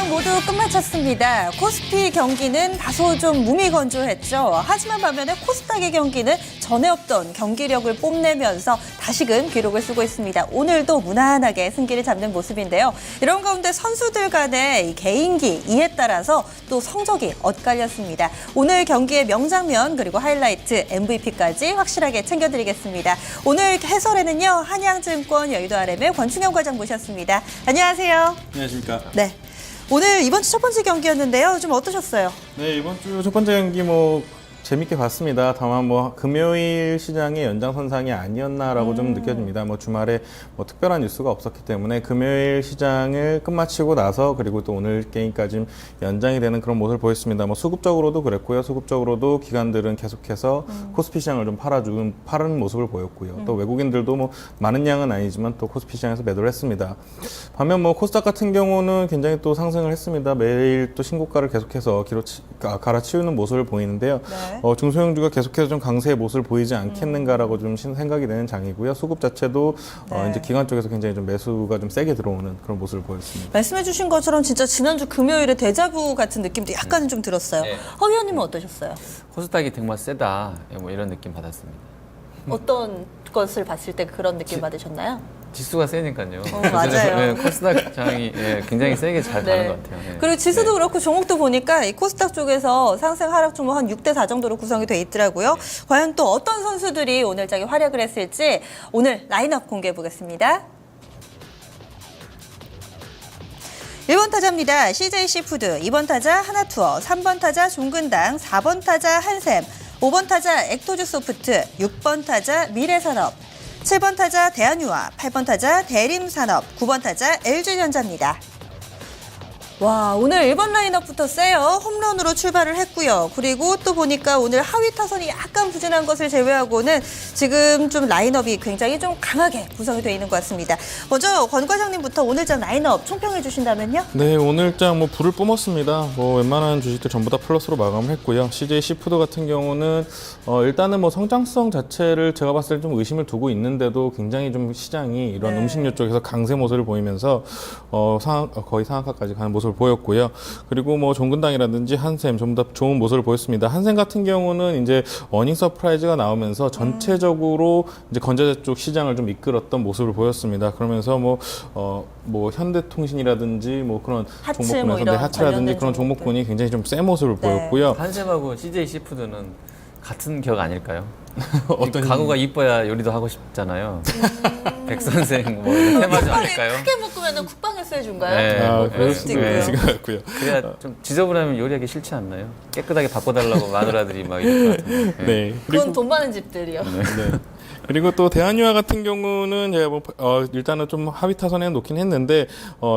시장 모두 끝마쳤습니다. 코스피 경기는 다소 좀 무미건조했죠. 하지만 반면에 코스닥의 경기는 전에 없던 경기력을 뽐내면서 다시금 기록을 쓰고 있습니다. 오늘도 무난하게 승기를 잡는 모습인데요. 이런 가운데 선수들 간의 개인기, 이에 따라서 또 성적이 엇갈렸습니다. 오늘 경기의 명장면 그리고 하이라이트, MVP까지 확실하게 챙겨드리겠습니다. 오늘 해설에는요, 한양증권 여의도 RM의 권충현 과장 모셨습니다. 안녕하세요. 안녕하십니까. 네. 오늘 이번 주 첫 번째 경기였는데요. 좀 어떠셨어요? 네, 이번 주 첫 번째 경기 재밌게 봤습니다. 다만 금요일 시장의 연장선상이 아니었나라고 좀 느껴집니다. 주말에 특별한 뉴스가 없었기 때문에 금요일 시장을 끝마치고 나서 그리고 또 오늘 게임까지 연장이 되는 그런 모습을 보였습니다. 수급적으로도 그랬고요. 수급적으로도 기관들은 계속해서 코스피 시장을 좀 파는 모습을 보였고요. 또 외국인들도 많은 양은 아니지만 또 코스피 시장에서 매도를 했습니다. 반면 코스닥 같은 경우는 굉장히 또 상승을 했습니다. 매일 또 신고가를 계속해서 갈아치우는 모습을 보이는데요. 네. 중소형주가 계속해서 좀 강세의 모습을 보이지 않겠는가라고 좀 생각이 되는 장이고요. 수급 자체도 네. 이제 기관 쪽에서 굉장히 좀 매수가 좀 세게 들어오는 그런 모습을 보였습니다. 말씀해주신 것처럼 진짜 지난주 금요일에 데자부 같은 느낌도 약간은 좀 들었어요. 네. 허 위원님은 어떠셨어요? 코스닥이 정말 세다. 이런 느낌 받았습니다. 어떤 것을 봤을 때 그런 느낌 받으셨나요? 지수가 세니까요. 맞아요. 코스닥 장이 굉장히 세게 잘 가는 것 같아요. 네. 그리고 지수도 그렇고 종목도 보니까 이 코스닥 쪽에서 상승 하락 종목 한 6대 4 정도로 구성이 돼 있더라고요. 과연 또 어떤 선수들이 오늘장에 활약을 했을지 오늘 라인업 공개해 보겠습니다. 1번 타자입니다. CJC푸드, 2번 타자 하나투어, 3번 타자 종근당, 4번 타자 한샘, 5번 타자 엑토주소프트, 6번 타자 미래산업, 7번 타자 대한유화, 8번 타자 대림산업, 9번 타자 LG전자입니다. 와, 오늘 1번 라인업부터 세요. 홈런으로 출발을 했고요. 그리고 또 보니까 오늘 하위 타선이 약간 부진한 것을 제외하고는 지금 좀 라인업이 굉장히 좀 강하게 구성이 되어 있는 것 같습니다. 먼저 권 과장님부터 오늘장 라인업 총평해 주신다면요? 네, 오늘장 불을 뿜었습니다. 웬만한 주식들 전부 다 플러스로 마감을 했고요. CJ 시푸드 같은 경우는 일단은 성장성 자체를 제가 봤을 때 좀 의심을 두고 있는데도 굉장히 좀 시장이 이런 음식료 쪽에서 강세 모습을 보이면서 거의 상한가까지 가는 모습을 보였고요. 그리고 종근당이라든지 한샘 전부 다 좋은 모습을 보였습니다. 한샘 같은 경우는 이제 어닝 서프라이즈가 나오면서 전체적으로 이제 건자재 쪽 시장을 좀 이끌었던 모습을 보였습니다. 그러면서 현대통신이라든지 그런 하츠, 종목군에서 하츠라든지 그런 종목들. 종목군이 굉장히 좀 세 모습을 보였고요. 한샘하고 CJ 시푸드는 같은 격 아닐까요? 어떤 가구가 이뻐야 요리도 하고 싶잖아요. 백선생 이런 테마주 아닐까요? 크게 묶으면 국방에서 해준가요? 네. 그럴 수도 있을 것 같고요. 그래야 좀 지저분하면 요리하기 싫지 않나요? 깨끗하게 바꿔달라고 마누라들이 이럴 것 같은데. 네. 그건 돈 많은 집들이요. 네. 그리고 또 대한유화 같은 경우는 제가 일단은 좀 하위 타선에 놓긴 했는데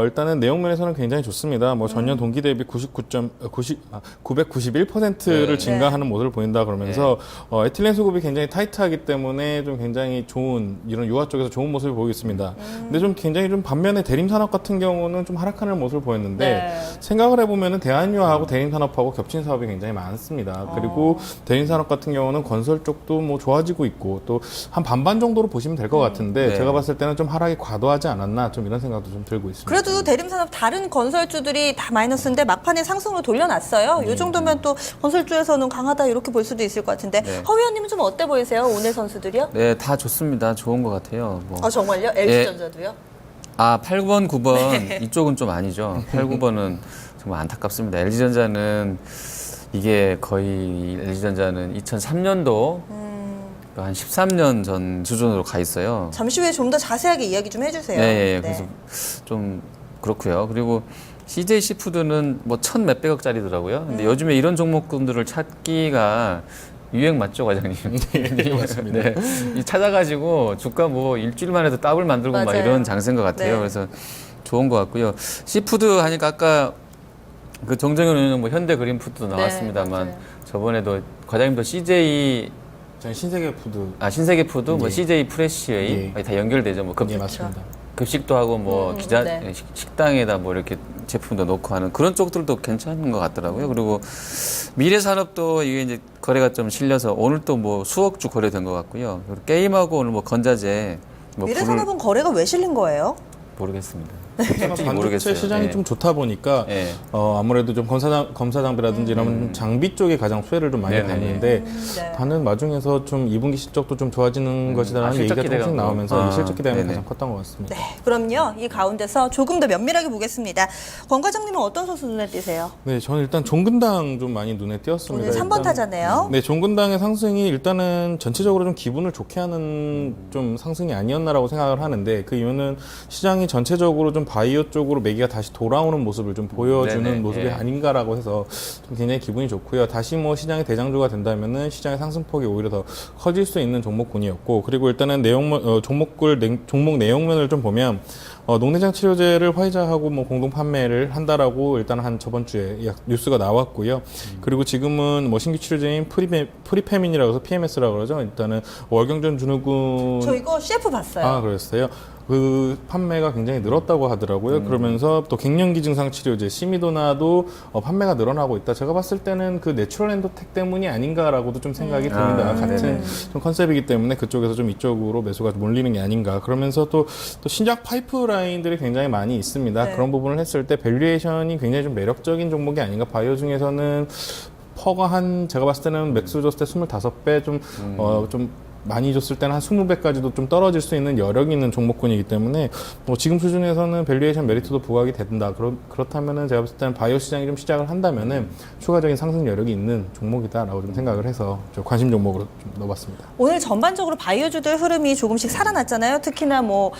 일단은 내용면에서는 굉장히 좋습니다. 전년 동기 대비 991%를 증가하는 모습을 보인다 그러면서 에틸렌 수급이 굉장히 타이트하기 때문에 좀 굉장히 좋은 이런 유화 쪽에서 좋은 모습을 보이고 있습니다. 근데 좀 굉장히 좀 반면에 대림산업 같은 경우는 좀 하락하는 모습을 보였는데 생각을 해보면은 대한유화하고 대림산업하고 겹친 사업이 굉장히 많습니다. 그리고 대림산업 같은 경우는 건설 쪽도 좋아지고 있고 또 한 반반 정도로 보시면 될 것 같은데 제가 봤을 때는 좀 하락이 과도하지 않았나 좀 이런 생각도 좀 들고 있습니다. 그래도 대림산업 다른 건설주들이 다 마이너스인데 막판에 상승으로 돌려놨어요. 이 정도면 또 건설주에서는 강하다 이렇게 볼 수도 있을 것 같은데 허 위원님은 좀 어때 보이세요? 오늘 선수들이요? 네, 다 좋습니다. 좋은 것 같아요. 정말요? LG전자도요? 8번, 9번 이쪽은 좀 아니죠. 8, 9번은 정말 안타깝습니다. LG전자는 이게 거의 LG전자는 2003년도 한 13년 전 수준으로 가 있어요. 잠시 후에 좀 더 자세하게 이야기 좀 해주세요. 네. 그래서 좀 그렇고요. 그리고 CJ 시푸드는 1,000 몇백억짜리더라고요. 근데 요즘에 이런 종목군들을 찾기가 유행 맞죠, 과장님? 네, 맞습니다. 네. 찾아가지고 주가 일주일 만에도 더블 만들고 막 맞아요. 이런 장세인 것 같아요. 네. 그래서 좋은 것 같고요. 시푸드 하니까 아까 그 정정현 의원은 현대 그린푸드도 나왔습니다만 맞아요. 저번에도 과장님도 CJ 저는 신세계푸드. 신세계푸드, 예. CJ 프레시웨이 예. 다 연결되죠. 예, 맞습니다. 급식도 하고 네. 식당에다 이렇게 제품도 넣고 하는 그런 쪽들도 괜찮은 것 같더라고요. 그리고 미래산업도 이게 이제 거래가 좀 실려서 오늘 또 수억 주 거래된 것 같고요. 그리고 게임하고 오늘 건자재 미래산업은 거래가 왜 실린 거예요? 모르겠습니다. 솔직히 모르겠어요. 시장이 예. 좀 좋다 보니까 예. 아무래도 좀 검사 장비라든지 이런 장비 쪽에 가장 수혜를 좀 많이 네네. 받는데 네. 다는 와중에서 좀 2분기 실적도 좀 좋아지는 것이다라는 실적 얘기가 기대가 조금씩 나오면서 이 실적 기대감이 네네. 가장 컸던 것 같습니다. 네, 그럼요. 이 가운데서 조금 더 면밀하게 보겠습니다. 권 과장님은 어떤 선수 눈에 띄세요? 네, 저는 일단 종근당 좀 많이 눈에 띄었습니다. 오늘 3번 타자네요. 네, 종근당의 상승이 일단은 전체적으로 좀 기분을 좋게 하는 좀 상승이 아니었나라고 생각을 하는데 그 이유는 시장이 전체적으로 좀 바이오 쪽으로 매기가 다시 돌아오는 모습을 좀 보여주는 네네, 모습이 예. 아닌가라고 해서 좀 굉장히 기분이 좋고요. 다시 뭐 시장의 대장주가 된다면은 시장의 상승폭이 오히려 더 커질 수 있는 종목군이었고 그리고 일단은 종목 내용면을 좀 보면 녹내장 치료제를 화이자하고 뭐 공동 판매를 한다라고 일단 한 저번 주에 뉴스가 나왔고요. 그리고 지금은 뭐 신규 치료제인 프리페민이라고 해서 PMS라고 그러죠. 일단은 월경전 준후군 저 이거 CF 봤어요. 아, 그랬어요. 그 판매가 굉장히 늘었다고 하더라고요. 그러면서 또 갱년기 증상 치료제 시미도나도 판매가 늘어나고 있다. 제가 봤을 때는 그 내추럴 엔도텍 때문이 아닌가라고도 좀 생각이 듭니다. 같은 좀 컨셉이기 때문에 그쪽에서 좀 이쪽으로 매수가 몰리는 게 아닌가. 그러면서 또 신약 파이프라인들이 굉장히 많이 있습니다. 네. 그런 부분을 했을 때 밸류에이션이 굉장히 좀 매력적인 종목이 아닌가. 바이오 중에서는 퍼가 제가 봤을 때는 맥스 줬을 때 25배 좀 많이 줬을 때는 한 20배까지도 좀 떨어질 수 있는 여력이 있는 종목군이기 때문에 뭐 지금 수준에서는 밸류에이션 메리트도 부각이 된다. 그렇다면은 제가 봤을 때는 바이오 시장이 좀 시작을 한다면은 추가적인 상승 여력이 있는 종목이다라고 좀 생각을 해서 좀 관심 종목으로 좀 넣어봤습니다. 오늘 전반적으로 바이오주들 흐름이 조금씩 살아났잖아요. 특히나 뭐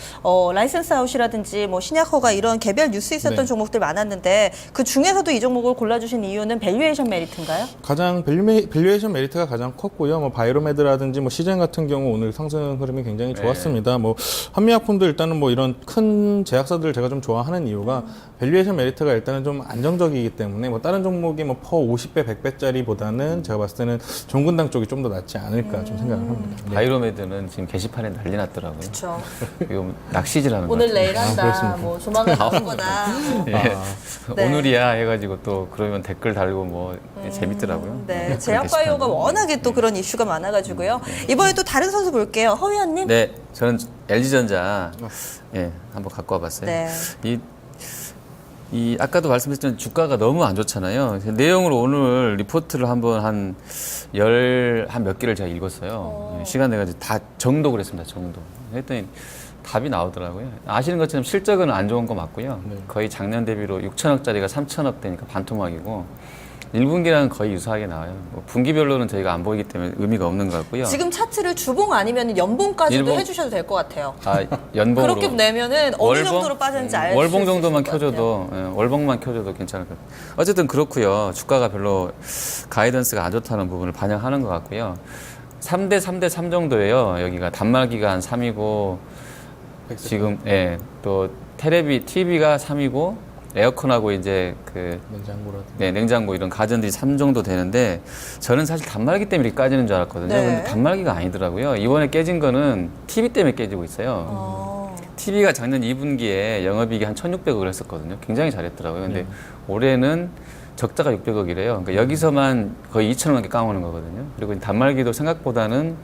라이센스 아웃이라든지 뭐 신약허가 이런 개별 뉴스 있었던 네. 종목들 많았는데 그 중에서도 이 종목을 골라주신 이유는 밸류에이션 메리트인가요? 가장 밸류에이션 메리트가 가장 컸고요. 뭐 바이로메드라든지 뭐 시장 같은 경우 오늘 상승 흐름이 굉장히 좋았습니다. 뭐 한미약품도 일단은 뭐 이런 큰 제약사들을 제가 좀 좋아하는 이유가 밸류에이션 메리트가 일단은 좀 안정적이기 때문에 뭐 다른 종목이 뭐 퍼 50배, 100배짜리보다는 제가 봤을 때는 종근당 쪽이 좀 더 낫지 않을까 좀 생각을 합니다. 네. 바이로메드는 지금 게시판에 난리 났더라고요. 그렇죠. 이거 낚시질하는 거 오늘 같아요. 내일 한다. 그렇습니다. 뭐 조만간 나올 거다. 예. 네. 오늘이야 해가지고 또 그러면 댓글 달고 뭐 재밌더라고요. 네, 제약바이오가 워낙에 또 그런 이슈가 많아가지고요. 이번에 또 다른 선수 볼게요. 허위원님. 네, 저는 LG전자 한번 갖고 와봤어요. 네. 이 아까도 말씀드렸지만 주가가 너무 안 좋잖아요. 내용으로 오늘 리포트를 한번 한 몇 개를 제가 읽었어요. 시간 내가지고 다 정독을 했습니다. 정독. 했더니 답이 나오더라고요. 아시는 것처럼 실적은 안 좋은 거 맞고요. 네. 거의 작년 대비로 6천억짜리가 3천억 되니까 반토막이고 1분기랑 거의 유사하게 나와요. 뭐 분기별로는 저희가 안 보이기 때문에 의미가 없는 것 같고요. 지금 차트를 주봉 아니면 연봉까지도 일봉? 해주셔도 될 것 같아요. 연봉으로 그렇게 내면은 어느 정도로 빠졌는지 알 수 있을 월봉 정도만 것 같아요. 켜줘도 월봉만 켜줘도 괜찮을 것 같아요. 어쨌든 그렇고요. 주가가 별로 가이던스가 안 좋다는 부분을 반영하는 것 같고요. 3대 3대 3 정도예요. 여기가 단말기가 한 3이고 지금 또 테레비 TV가 3이고 에어컨하고 이제 냉장고 이런 가전들이 3 정도 되는데 저는 사실 단말기 때문에 이렇게 까지는 줄 알았거든요. 네. 근데 단말기가 아니더라고요. 이번에 깨진 거는 TV 때문에 깨지고 있어요. TV가 작년 2분기에 영업이익이 한 1,600억을 했었거든요. 굉장히 잘했더라고요. 근데 올해는 적자가 600억이래요. 그러니까 여기서만 거의 2,000원 넘게 까먹는 거거든요. 그리고 단말기도 생각보다는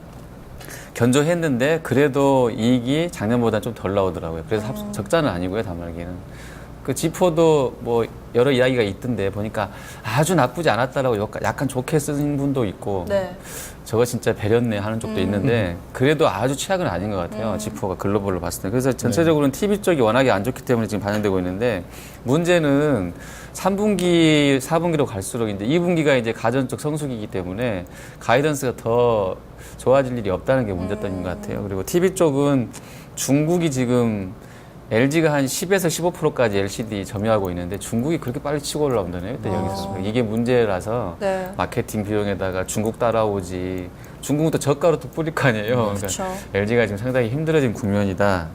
견조했는데 그래도 이익이 작년보다 좀 덜 나오더라고요. 그래서 적자는 아니고요, 단말기는. 그 지포도 뭐 여러 이야기가 있던데 보니까 아주 나쁘지 않았다라고 약간 좋게 쓴 분도 있고 네. 저거 진짜 배렸네 하는 쪽도 있는데 그래도 아주 최악은 아닌 것 같아요. 지포가 글로벌로 봤을 때. 그래서 전체적으로는 TV 쪽이 워낙에 안 좋기 때문에 지금 반영되고 있는데 문제는 3분기, 4분기로 갈수록 이제 2분기가 이제 가전 쪽 성수기이기 때문에 가이던스가 더 좋아질 일이 없다는 게 문제점인 것 같아요. 그리고 TV 쪽은 중국이 지금 LG가 한 10에서 15%까지 LCD 점유하고 있는데 중국이 그렇게 빨리 치고 올라온다네요. 그때 여기서. 이게 문제라서 네. 마케팅 비용에다가 중국 따라오지. 중국은 또 저가로 또 뿌릴 거 아니에요. 그렇죠. LG가 지금 상당히 힘들어진 국면이다.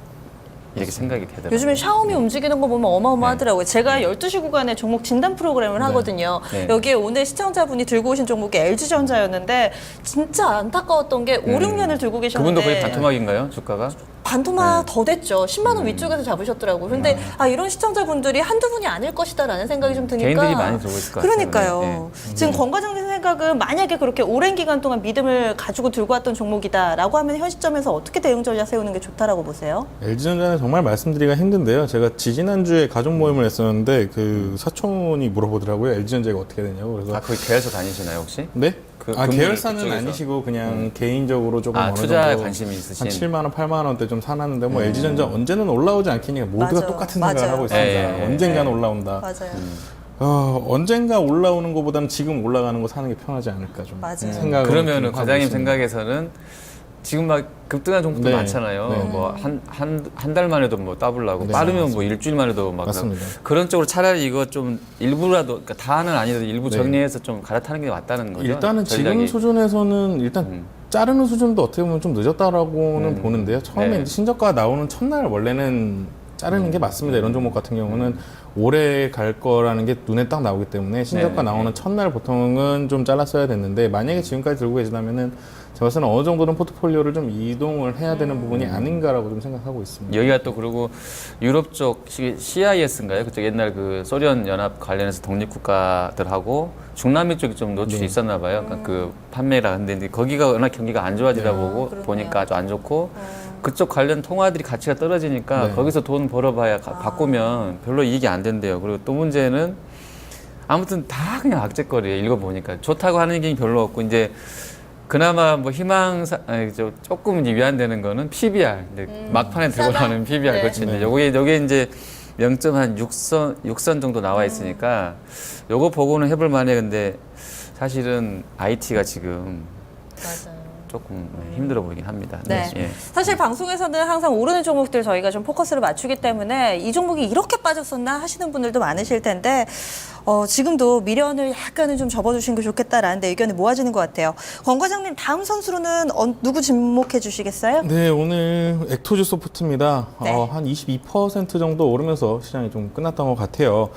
이렇게 생각이 되더라고요. 요즘에 샤오미 움직이는 거 보면 어마어마하더라고요. 제가 12시 구간에 종목 진단 프로그램을 하거든요. 네. 여기에 오늘 시청자분이 들고 오신 종목이 LG전자였는데 진짜 안타까웠던 게 5, 6년을 들고 계셨는데 그분도 거의 반토막인가요? 주가가? 반토막 더 됐죠. 10만 원 위쪽에서 잡으셨더라고요. 근데 이런 시청자분들이 한두 분이 아닐 것이다라는 생각이 좀 드니까 개인들이 많이 들고 있을 것 같아요. 그러니까요. 네. 지금 권 과장님 생각은 만약에 그렇게 오랜 기간 동안 믿음을 가지고 들고 왔던 종목이다라고 하면 현 시점에서 어떻게 대응 전략 세우는 게 좋다라고 보세요? LG전자는 정말 말씀드리기가 힘든데요. 제가 지지난주에 가족 모임을 했었는데 그 사촌이 물어보더라고요. LG전자가 어떻게 되냐고. 그래서 아, 거기 계열사 다니시나요, 혹시? 네? 금융 계열사는 그쪽에서. 아니시고 그냥 개인적으로 조금 어느 투자에 정도 관심이 한 있으신. 7만 원, 8만 원대 좀 사놨는데 뭐 LG전자 언제는 올라오지 않겠냐. 모두가 맞아요. 똑같은 맞아요. 생각을 하고 있습니다. 예, 예, 언젠가는 예. 올라온다. 맞아요. 언젠가 올라오는 것보다는 지금 올라가는 거 사는 게 편하지 않을까 좀 맞아요. 생각을 그러면은 좀 하고 과장님 있습니다. 생각에서는 지금 막 급등한 종목도 네. 많잖아요. 네. 뭐 한 달 만에도 뭐 더블나고 네, 빠르면 맞습니다. 뭐 일주일 만에도 막 맞습니다. 그런 쪽으로 차라리 이거 좀 일부라도 그러니까 다는 아니더라도 일부 네. 정리해서 좀 갈아타는 게 맞다는 거죠. 일단은 지금 전략이. 수준에서는 일단 자르는 수준도 어떻게 보면 좀 늦었다라고는 보는데요. 처음에 네. 이제 신저가 나오는 첫날 원래는 자르는 게 맞습니다. 이런 종목 같은 경우는 오래 갈 거라는 게 눈에 딱 나오기 때문에 신저가 네, 네, 나오는 첫날 보통은 좀 잘랐어야 됐는데 만약에 지금까지 들고 계시다면은 제가 봤을 때는 어느 정도는 포트폴리오를 좀 이동을 해야 되는 부분이 아닌가라고 좀 생각하고 있습니다. 여기가 또 그리고 유럽 쪽 CIS인가요? 그쪽 옛날 그 소련 연합 관련해서 독립국가들하고 중남미 쪽이 좀 노출이 네. 있었나 봐요. 그러니까 그 판매라 근데 거기가 워낙 경기가 안 좋아지다 보고 그러네요. 보니까 아주 안 좋고 그쪽 관련 통화들이 가치가 떨어지니까 네. 거기서 돈 벌어봐야 바꾸면 별로 이익이 안 된대요. 그리고 또 문제는 아무튼 다 그냥 악재거리예요. 읽어보니까 좋다고 하는 게 별로 없고 이제 그나마 뭐 조금 이제 위안되는 거는 PBR. 근데 막판에 들고 싸다. 나오는 PBR. 네. 그렇지. 네. 요게 이제 0.6선 정도 나와 있으니까 요거 보고는 해볼 만해. 근데 사실은 IT가 지금 맞아요. 조금 힘들어 보이긴 합니다. 네. 예. 사실 방송에서는 항상 오르는 종목들 저희가 좀 포커스를 맞추기 때문에 이 종목이 이렇게 빠졌었나 하시는 분들도 많으실 텐데 지금도 미련을 약간은 좀 접어주신 게 좋겠다라는 데 의견이 모아지는 것 같아요. 권 과장님 다음 선수로는 누구 지목해 주시겠어요? 네, 오늘 액토즈 소프트입니다. 네. 한 22% 정도 오르면서 시장이 좀 끝났던 것 같아요.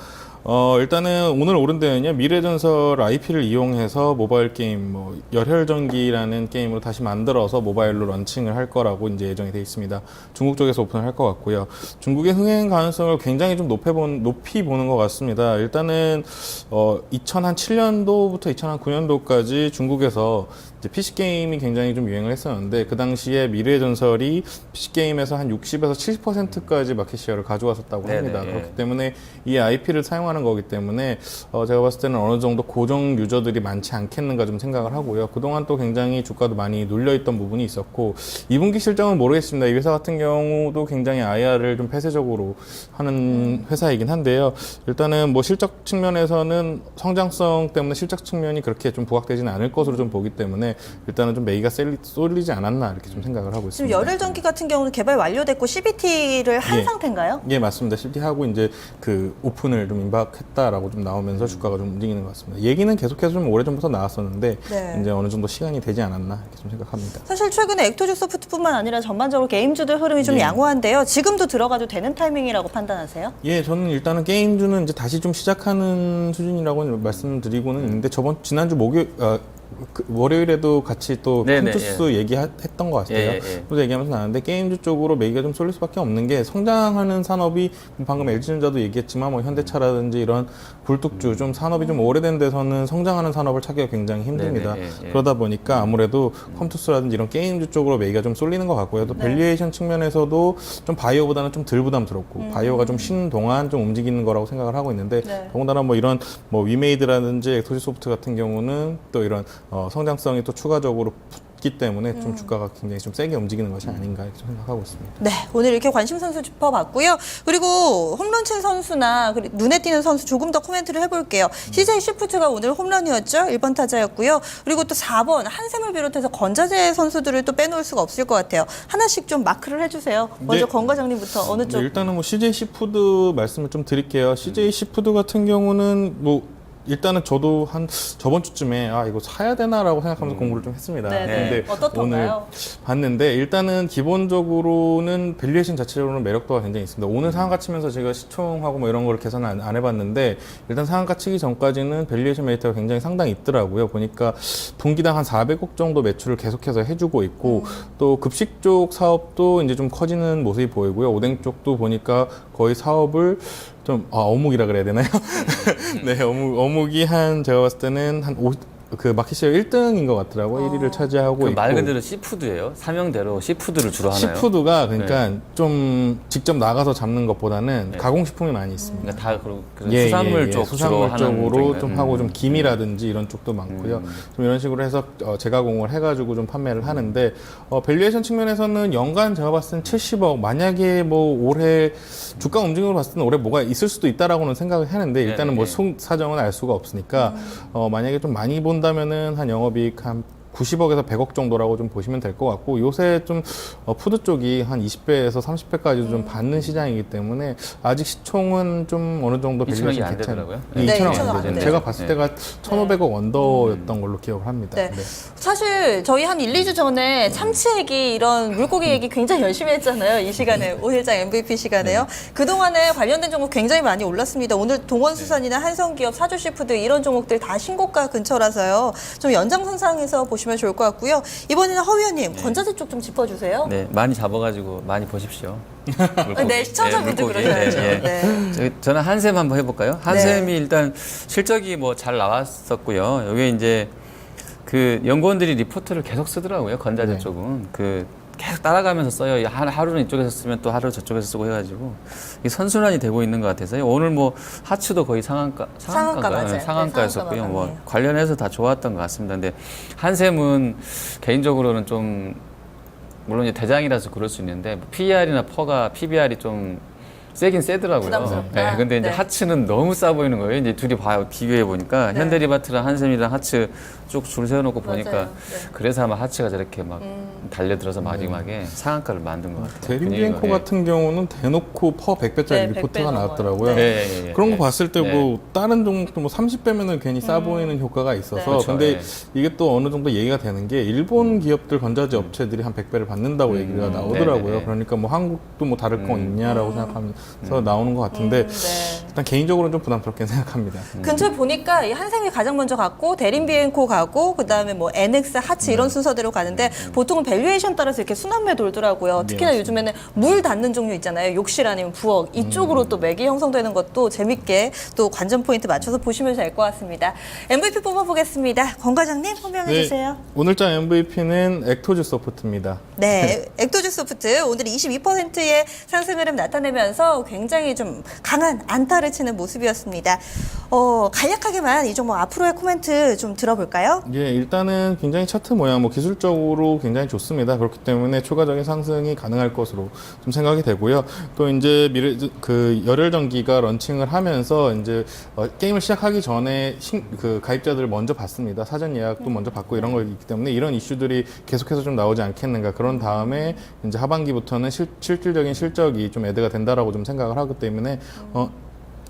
일단은 오늘 오른 데는요, 미래전설 IP를 이용해서 모바일 게임, 열혈전기라는 게임으로 다시 만들어서 모바일로 런칭을 할 거라고 이제 예정이 되어 있습니다. 중국 쪽에서 오픈을 할 것 같고요. 중국의 흥행 가능성을 굉장히 좀 높이 보는 것 같습니다. 일단은, 2007년도부터 2009년도까지 중국에서 이제 PC게임이 굉장히 좀 유행을 했었는데, 그 당시에 미래전설이 PC게임에서 한 60에서 70%까지 마켓시어를 가져왔었다고 합니다. 네네, 예. 그렇기 때문에 이 IP를 사용하는 거기 때문에 제가 봤을 때는 어느 정도 고정 유저들이 많지 않겠는가 좀 생각을 하고요. 그동안 또 굉장히 주가도 많이 눌려있던 부분이 있었고 2분기 실적은 모르겠습니다. 이 회사 같은 경우도 굉장히 IR을 좀 폐쇄적으로 하는 회사이긴 한데요. 일단은 뭐 실적 측면에서는 성장성 때문에 실적 측면이 그렇게 좀 부각되지는 않을 것으로 좀 보기 때문에 일단은 좀 매기가 쏠리지 않았나 이렇게 좀 생각을 하고 지금 있습니다. 열혈전기 같은 경우는 개발 완료됐고 CBT를 한 예. 상태인가요? 예, 맞습니다. CBT하고 이제 그 오픈을 좀 임박했다라고 좀 나오면서 주가가 좀 움직이는 것 같습니다. 얘기는 계속해서 좀 오래전부터 나왔었는데 네. 이제 어느 정도 시간이 되지 않았나 이렇게 좀 생각합니다. 사실 최근에 액토즈 소프트뿐만 아니라 전반적으로 게임주들 흐름이 좀 예. 양호한데요. 지금도 들어가도 되는 타이밍이라고 판단하세요? 예, 저는 일단은 게임주는 이제 다시 좀 시작하는 수준이라고 말씀드리고는 있는데 지난주 월요일에도 같이 또 네네, 컴투스 얘기했던 것 같아요. 예, 예. 그래서 얘기하면서 나왔는데 게임주 쪽으로 매기가 좀 쏠릴 수밖에 없는 게 성장하는 산업이 방금 LG전자도 얘기했지만 뭐 현대차라든지 이런 굴뚝주 좀 산업이 좀 오래된 데서는 성장하는 산업을 찾기가 굉장히 힘듭니다. 네네, 예, 예. 그러다 보니까 아무래도 컴투스라든지 이런 게임주 쪽으로 매기가 좀 쏠리는 것 같고요. 또 밸류에이션 측면에서도 좀 바이오보다는 좀 덜 부담스럽고 바이오가 좀 쉬는 동안 좀 움직이는 거라고 생각을 하고 있는데 네. 더군다나 뭐 이런 뭐 위메이드라든지 엑소시 소프트 같은 경우는 또 이런 성장성이 또 추가적으로 붙기 때문에 좀 주가가 굉장히 좀 세게 움직이는 것이 아닌가 이렇게 생각하고 있습니다. 네, 오늘 이렇게 관심 선수 짚어봤고요. 그리고 홈런 친 선수나 눈에 띄는 선수 조금 더 코멘트를 해볼게요. CJ 시프트가 오늘 홈런이었죠. 1번 타자였고요. 그리고 또 4번 한샘을 비롯해서 건자재 선수들을 또 빼놓을 수가 없을 것 같아요. 하나씩 좀 마크를 해주세요. 먼저 네. 권 과장님부터 어느 쪽? 네, 일단은 뭐 CJ 시푸드 말씀을 좀 드릴게요. CJ 시푸드 같은 경우는 뭐 일단은 저도 한 저번 주쯤에 이거 사야 되나라고 생각하면서 공부를 좀 했습니다. 네네. 근데 어떻던가요? 오늘 봤는데 일단은 기본적으로는 밸류에이션 자체로는 매력도가 굉장히 있습니다. 오늘 상한가 치면서 제가 시총하고 뭐 이런 걸 계산을 안 해봤는데 일단 상한가 치기 전까지는 밸류에이션 메리트가 굉장히 상당히 있더라고요. 보니까 분기당 한 400억 정도 매출을 계속해서 해주고 있고 또 급식 쪽 사업도 이제 좀 커지는 모습이 보이고요. 오뎅 쪽도 보니까 거의 사업을 어묵이라 그래야 되나요? 네, 어묵이 제가 봤을 때는 한 그 마켓시ェ어 1등인 것 같더라고요. 1위를 차지하고 그 있고. 말 그대로 시푸드예요. 사명대로 시푸드를 주로 하나요? 시푸드가 그러니까 좀 직접 나가서 잡는 것보다는 네. 가공식품이 많이 있습니다. 그러니까 다 수산물 쪽 주로 수산물 하는 쪽으로 쪽인가요? 좀 하고 좀 김이라든지 이런 쪽도 많고요. 좀 이런 식으로 해서 재가공을 해가지고 좀 판매를 하는데 밸류에이션 측면에서는 연간 제가 봤을 땐 70억 만약에 뭐 올해 주가 움직임을 봤을 때는 올해 뭐가 있을 수도 있다라고는 생각을 하는데 일단은 뭐 사정은 알 수가 없으니까 만약에 좀 많이 본다면은 한 영업이익 한 90억에서 100억 정도라고 좀 보시면 될 것 같고 요새 좀 푸드 쪽이 한 20배에서 30배까지도 좀 받는 시장이기 때문에 아직 시총은 좀 어느 정도 2,000억이 안 되더라고요. 네, 2,000억 2,000억 안 안 되죠. 돼요. 제가 봤을 때가 1,500억 언더였던 걸로 기억을 합니다. 네. 사실 저희 한 1, 2주 전에 참치 얘기 이런 물고기 얘기 굉장히 열심히 했잖아요. 이 시간에 오 회장 MVP 시간에요. 그동안에 관련된 종목 굉장히 많이 올랐습니다. 오늘 동원수산이나 한성기업, 사주시푸드 이런 종목들 다 신고가 근처라서요. 좀 연장선상에서 보시면 좋을 것 같고요. 이번에는 허 위원님 건자재 쪽 좀 짚어주세요. 네, 많이 잡아가지고 많이 보십시오. 네, 시청자분들 물고기. 그러셔야죠. 네, 네. 저는 한샘 한번 해볼까요? 한샘이 일단 실적이 뭐 잘 나왔었고요. 여기 이제 그 연구원들이 리포트를 계속 쓰더라고요. 건자재 네. 쪽은 그 계속 따라가면서 써요. 하루는 이쪽에서 쓰면 또 하루 저쪽에서 쓰고 해가지고 이게 선순환이 되고 있는 것 같아서요. 오늘 뭐 하츠도 거의 상한가 상한가인가요? 맞아요. 네, 상한가였었고요. 상한가 뭐 마감이에요. 관련해서 다 좋았던 것 같습니다. 근데 한샘은 개인적으로는 좀 물론 이제 대장이라서 그럴 수 있는데 PER이나 퍼가 PBR이 좀 세긴 세더라고요. 부담스럽다. 네, 근데 이제 네. 하츠는 너무 싸 보이는 거예요. 이제 둘이 비교해 보니까 네. 현대리바트랑 한샘이랑 하츠 쭉 줄 세워놓고 맞아요. 보니까 네. 그래서 아마 하츠가 저렇게 막 달려들어서 마지막에 상한가를 만든 것 같아요. 대림비엔코 분위기가. 같은 경우는 대놓고 퍼 100배짜리 네, 리포트가 100배 나왔더라고요. 네. 그런 거 봤을 때 네. 뭐 다른 종목도 뭐 30배면은 괜히 싸 보이는 효과가 있어서 네. 그렇죠. 근데 네. 이게 또 어느 정도 얘기가 되는 게 일본 기업들 건자재 업체들이 한 100배를 받는다고 얘기가 나오더라고요. 네네네. 그러니까 뭐 한국도 뭐 다를 거 있냐라고 생각하면서 나오는 것 같은데 네. 일단 개인적으로는 좀 부담스럽게 생각합니다. 근처에 보니까 이 한샘이 가장 먼저 갔고 대림비엔코 가고 그다음에 뭐 NX, 하츠 이런 순서대로 가는데 보통은 밸류에이션 따라서 이렇게 순환매 돌더라고요. 특히나 요즘에는 물 닿는 종류 있잖아요. 욕실 아니면 부엌 이쪽으로 또 맥이 형성되는 것도 재밌게 또 관전 포인트 맞춰서 보시면 될 것 같습니다. MVP 뽑아보겠습니다. 권 과장님 설명해 주세요. 오늘자 MVP는 액토즈 소프트입니다. 네, 액토즈 소프트 오늘 22%의 상승 흐름 나타내면서 굉장히 좀 강한 안타를 치는 모습이었습니다. 간략하게만 이 종목 앞으로의 코멘트 좀 들어볼까요? 예, 일단은 굉장히 차트 모양, 뭐 기술적으로 굉장히 좋습니다. 그렇기 때문에 추가적인 상승이 가능할 것으로 좀 생각이 되고요. 또 이제 그 열혈 전기가 런칭을 하면서 이제 게임을 시작하기 전에 그 가입자들을 먼저 받습니다. 사전 예약도 먼저 받고 이런 거 있기 때문에 이런 이슈들이 계속해서 좀 나오지 않겠는가. 그런 다음에 이제 하반기부터는 실질적인 실적이 좀 애드가 된다라고 좀 생각을 하기 때문에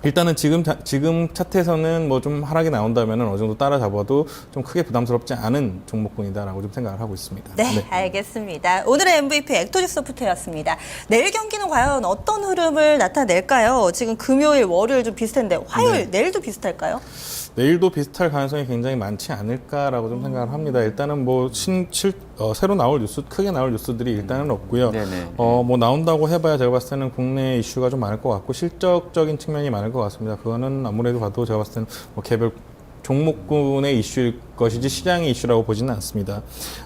일단은 지금 차트에서는 뭐 좀 하락이 나온다면은 어느 정도 따라잡아도 좀 크게 부담스럽지 않은 종목군이다라고 좀 생각을 하고 있습니다. 네, 알겠습니다. 오늘의 MVP 액토즈 소프트였습니다. 내일 경기는 과연 어떤 흐름을 나타낼까요? 지금 금요일, 월요일 좀 비슷한데 화요일, 내일도 비슷할까요? 내일도 비슷할 가능성이 굉장히 많지 않을까라고 좀 생각을 합니다. 일단은 뭐 새로 나올 뉴스, 크게 나올 뉴스들이 일단은 없고요. 네네. 뭐 나온다고 해봐야 제가 봤을 때는 국내 이슈가 좀 많을 것 같고 실적적인 측면이 많을 것 같습니다. 그거는 아무래도 봐도 제가 봤을 때는 뭐 개별 종목군의 이슈일 것이지 시장의 이슈라고 보지는 않습니다.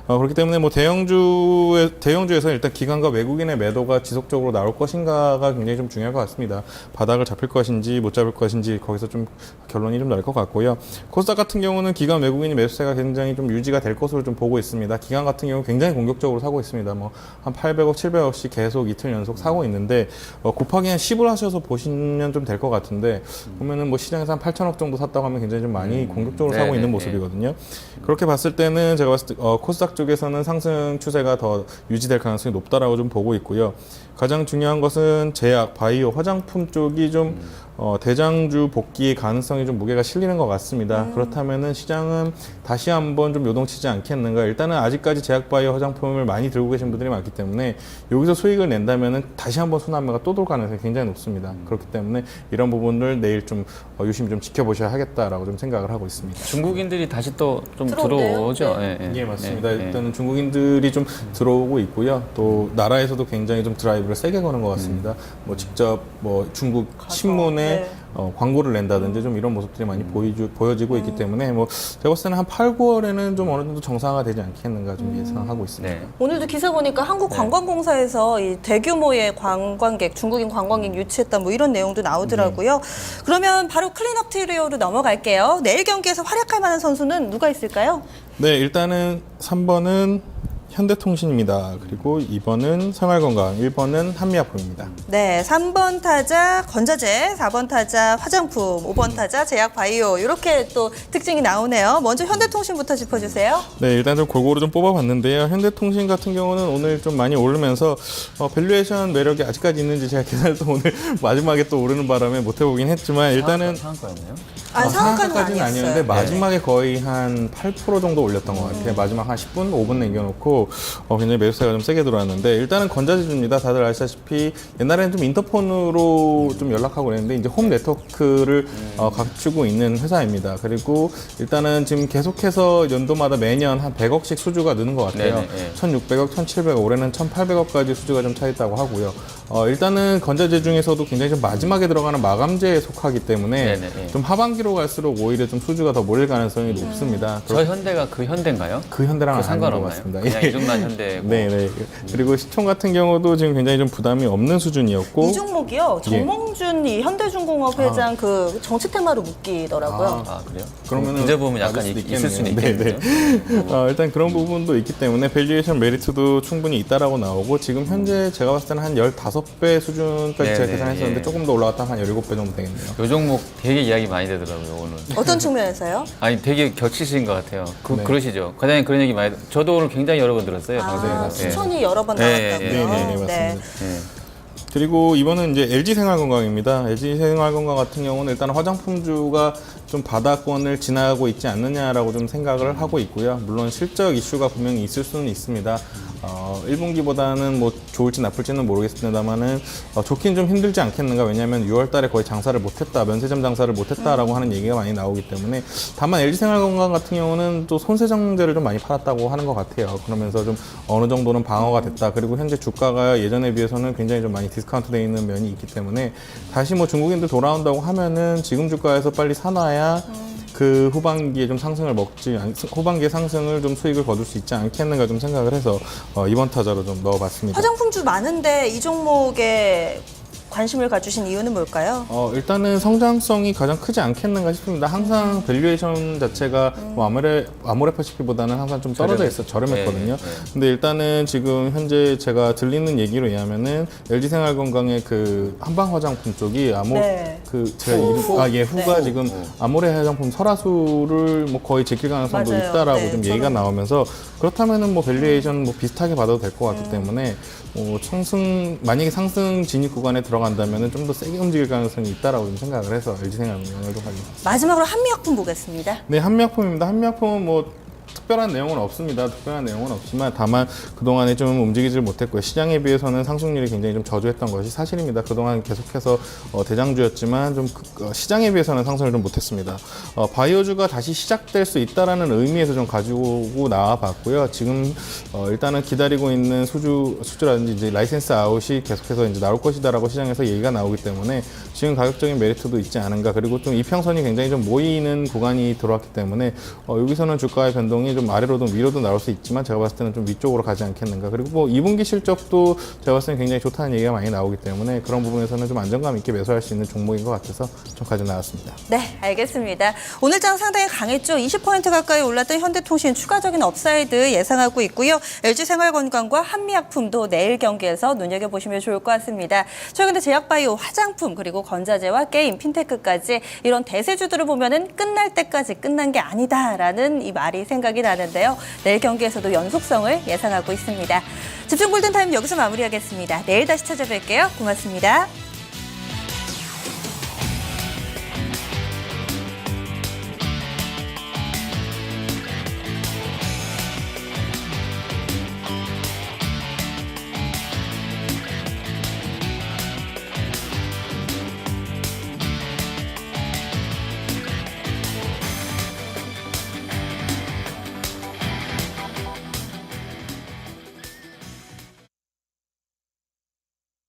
그렇기 때문에 뭐 대형주에서 일단 기관과 외국인의 매도가 지속적으로 나올 것인가가 굉장히 좀 중요할 것 같습니다. 바닥을 잡힐 것인지 못 잡을 것인지 거기서 좀 결론이 좀 날 것 같고요. 코스닥 같은 경우는 기관 외국인이 매수세가 굉장히 좀 유지가 될 것으로 좀 보고 있습니다. 기관 같은 경우 굉장히 공격적으로 사고 있습니다. 뭐 한 800억, 700억씩 계속 이틀 연속 사고 있는데 곱하기 한 10을 하셔서 보시면 좀 될 것 같은데 보면은 뭐 시장에서 한 8천억 정도 샀다고 하면 굉장히 좀 많이 공격적으로 사고 있는 모습이거든요. 그렇게 봤을 때는 제가 봤을 때 코스닥 쪽에서는 상승 추세가 더 유지될 가능성이 높다라고 좀 보고 있고요. 가장 중요한 것은 제약, 바이오, 화장품 쪽이 좀 대장주 복귀의 가능성이 좀 무게가 실리는 것 같습니다. 그렇다면은 시장은 다시 한번 좀 요동치지 않겠는가. 일단은 아직까지 제약, 바이오, 화장품을 많이 들고 계신 분들이 많기 때문에 여기서 수익을 낸다면은 다시 한번 순환매가 또 돌 가능성이 굉장히 높습니다. 그렇기 때문에 이런 부분을 내일 좀 유심히 좀 지켜보셔야 하겠다라고 좀 생각을 하고 있습니다. 중국인들이 다시 또 좀 들어오네요. 들어오죠. 네. 예, 맞습니다. 예, 예. 일단은 중국인들이 좀 들어오고 있고요. 또 나라에서도 굉장히 좀 드라이브를 세게 거는 것 같습니다. 뭐 직접 뭐 중국 신문에 네. 광고를 낸다든지 좀 이런 모습들이 많이 보여지고 있기 때문에 뭐 제가 봤을 때는 한 8, 9월에는 좀 어느 정도 정상화가 되지 않겠는가 좀 예상하고 있습니다. 네. 오늘도 기사 보니까 한국관광공사에서 이 대규모의 관광객, 중국인 관광객 유치했다 뭐 이런 내용도 나오더라고요. 그러면 바로 클린업 트리오로 넘어갈게요. 내일 경기에서 활약할 만한 선수는 누가 있을까요? 네, 일단은 3번은 현대통신입니다. 그리고 2번은 생활건강, 1번은 한미약품입니다. 네, 3번 타자 건자재, 4번 타자 화장품, 5번 타자 제약바이오 이렇게 또 특징이 나오네요. 먼저 현대통신부터 짚어주세요. 네, 일단 좀 골고루 좀 뽑아봤는데요. 현대통신 같은 경우는 오늘 좀 많이 오르면서 밸류에이션 매력이 아직까지 있는지 제가 계산을 또 오늘 마지막에 또 오르는 바람에 못 해보긴 했지만 일단은 상한가였나요? 상한가는 아니었는데 마지막에 거의 한 8% 정도 올렸던 것 같아요. 마지막 한 10분, 5분 남겨놓고 굉장히 매수세가 좀 세게 들어왔는데 일단은 건자재주입니다. 다들 아시다시피 옛날에는 좀 인터폰으로 좀 연락하고 그랬는데 이제 홈 네트워크를 갖추고 있는 회사입니다. 그리고 일단은 지금 계속해서 연도마다 매년 한 100억씩 수주가 느는 것 같아요. 네네. 1,600억, 1,700억, 올해는 1,800억까지 수주가 좀 차 있다고 하고요. 일단은 건자재 중에서도 굉장히 좀 마지막에 들어가는 마감재에 속하기 때문에 네네. 좀 하반기로 갈수록 오히려 좀 수주가 더 몰릴 가능성이 높습니다. 저 현대가 그 현대인가요? 그 현대랑 그 아닌 것 상관없나요? 같습니다. 그냥 이름만 현대고. 네네. 그리고 시총 같은 경우도 지금 굉장히 좀 부담이 없는 수준이었고. 이 종목이요. 정몽준 이 현대중공업 회장 그 정치 테마로 묶이더라고요. 아, 그래요? 그러면은 문제 보면 약간 맞을 수도 있을 수는 있겠네요. 있겠네요. 일단 그런 부분도 있기 때문에 밸류에이션 메리트도 충분히 있다라고 나오고 지금 현재 제가 봤을 때는 한 15배 수준까지 제가 네네, 계산했었는데 예. 조금 더 올라갔다 한 17배 정도 되겠네요. 요 종목 되게 이야기 많이 되더라고요, 오늘. 어떤 측면에서요? 아니, 되게 겹치신 것 같아요. 네. 그러시죠. 과장님 그런 얘기 많이, 저도 오늘 굉장히 여러 번 들었어요, 방송에서. 추천이 여러 번 네, 나왔다고요. 네, 네, 맞습니다. 예. 그리고 이번은 이제 LG생활건강입니다. LG생활건강 같은 경우는 일단 화장품주가 좀 바닥권을 지나가고 있지 않느냐라고 좀 생각을 하고 있고요. 물론 실적 이슈가 분명히 있을 수는 있습니다. 1분기보다는 뭐 좋을지 나쁠지는 모르겠습니다만은 좋긴 좀 힘들지 않겠는가. 왜냐하면 6월 달에 거의 장사를 못했다, 면세점 장사를 못했다라고 하는 얘기가 많이 나오기 때문에 다만 LG생활건강 같은 경우는 또 손세정제를 좀 많이 팔았다고 하는 것 같아요. 그러면서 좀 어느 정도는 방어가 됐다. 그리고 현재 주가가 예전에 비해서는 굉장히 좀 많이 디스카운트 되어 있는 면이 있기 때문에 다시 뭐 중국인들 돌아온다고 하면은 지금 주가에서 빨리 사놔야 그 후반기에 좀 상승을 후반기에 상승을 좀 수익을 거둘 수 있지 않겠는가 좀 생각을 해서 이번 타자로 좀 넣어봤습니다. 화장품주 많은데 이 종목에 관심을 가주신 이유는 뭘까요? 일단은 성장성이 가장 크지 않겠는가 싶습니다. 항상 밸류에이션 자체가 뭐 아모레퍼시피보다는 항상 좀 떨어져 있어 저렴했거든요. 근데 일단은 지금 현재 제가 들리는 얘기로 의하면은 LG생활건강의 그 한방 화장품 쪽이 후가 지금 아모레 화장품 설화수를 뭐 거의 제킬 가능성도 맞아요. 있다라고 네, 좀 얘기가 나오면서 그렇다면은 뭐 밸류에이션 뭐 비슷하게 받아도 될 것 같기 때문에 만약에 상승 진입 구간에 들어간다면은 좀 더 세게 움직일 가능성이 있다라고 좀 생각을 해서 LG생활건강을 좀 가지고 있습니다. 마지막으로 한미약품 보겠습니다. 네, 한미약품입니다. 한미약품은 뭐 특별한 내용은 없습니다. 특별한 내용은 없지만 다만 그동안에 좀 움직이질 못했고요. 시장에 비해서는 상승률이 굉장히 좀 저조했던 것이 사실입니다. 그동안 계속해서 대장주였지만 좀 시장에 비해서는 상승을 좀 못했습니다. 바이오주가 다시 시작될 수 있다라는 의미에서 좀 가지고 나와봤고요. 지금 일단은 기다리고 있는 수주라든지 이제 라이센스 아웃이 계속해서 이제 나올 것이다라고 시장에서 얘기가 나오기 때문에 지금 가격적인 메리트도 있지 않은가. 그리고 좀 이평선이 굉장히 좀 모이는 구간이 들어왔기 때문에 여기서는 주가의 변동이 좀 아래로도 위로도 나올 수 있지만 제가 봤을 때는 좀 위쪽으로 가지 않겠는가. 그리고 뭐 2분기 실적도 제가 봤을 때는 굉장히 좋다는 얘기가 많이 나오기 때문에 그런 부분에서는 좀 안정감 있게 매수할 수 있는 종목인 것 같아서 좀 가져 나왔습니다. 네, 알겠습니다. 오늘 장 상당히 강했죠. 20% 가까이 올랐던 현대통신 추가적인 업사이드 예상하고 있고요. LG생활건강과 한미약품도 내일 경기에서 눈여겨보시면 좋을 것 같습니다. 최근에 제약바이오, 화장품, 그리고 건자재와 게임, 핀테크까지 이런 대세주들을 보면은 끝날 때까지 끝난 게 아니다라는 이 말이 생각이 나는데요. 내일 경기에서도 연속성을 예상하고 있습니다. 집중 골든타임 여기서 마무리하겠습니다. 내일 다시 찾아뵐게요. 고맙습니다.